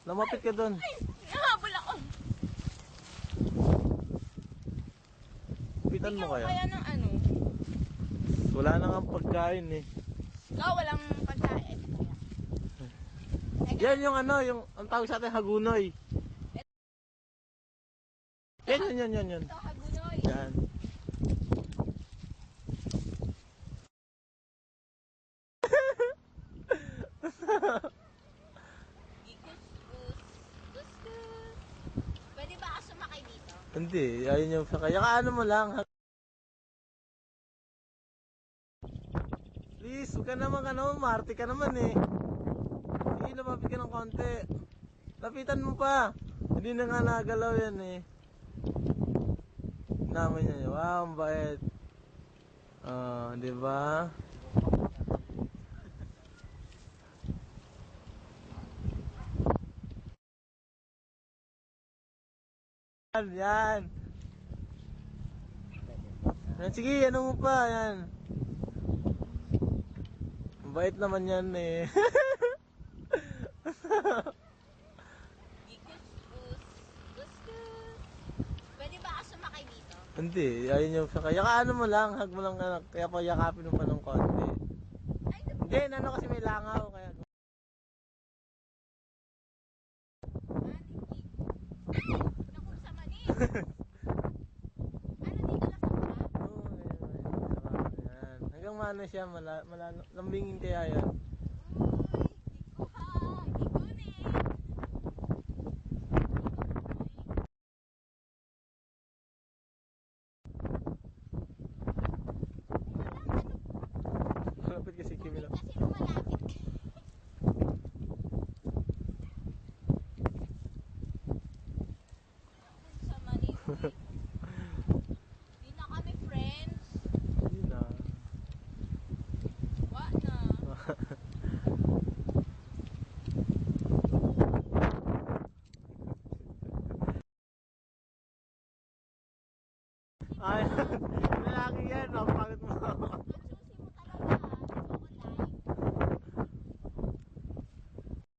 Lumapit ka doon. Nahabol ako. Pitan mo kaya? Kaya ng ano? Wala na nga pagkain eh. Ikaw walang pagkain. Yan yung ano, yung ang tawag sa atin hagunoy. Yan. Ito hagunoy. Yan. Pwede ba ako sumakay dito? Hindi, ayun yung sa kaya kaano mo lang. Please, huwag ka naman Marte ka naman eh. Sige, lumapit ka ng konti. Lapitan mo pa. Hindi na nga nagalaw yan eh. Naman niya, wow, ang bait. Di ba? Yan. Sige, ano mo pa, yan. Ang bait naman yan eh. Pwede ba ako sumakay dito? Hindi, ayun yung sa kaya kaano mo lang, hug mo lang anak, kaya pa yakapin mo pa ng konti. Hindi, ano kasi may langaw, kaya Naku, sa manis. Ano dito lang sa baba? oo, yan. Hanggang mano siya, lambingin kaya yan. Malapit kasi Kimi lang. Kasi lumalapit ka. Sa manis. Di na kami friends. Hindi na. Wa na. Ay,